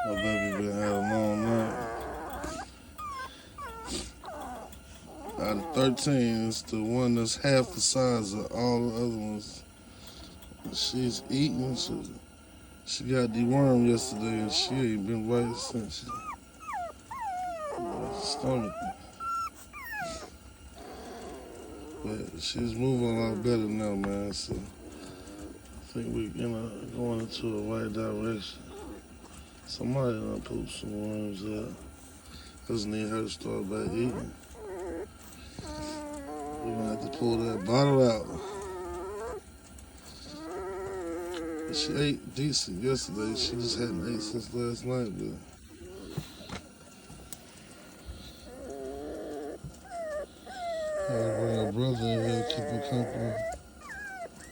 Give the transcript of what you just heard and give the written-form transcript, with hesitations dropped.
My baby been had a long night. Out of 13, it's the one that's half the size of all the other ones. She's eating. She got dewormed yesterday and she ain't been right since. Stomach. But she's moving a lot better now, man. So I think we're going into the right direction. Somebody done pooped some worms out. Just need her to start back eating. We're gonna have to pull that bottle out. But she ate decent yesterday. She just hadn't ate since last night, but I had to bring her brother in here to keep her company.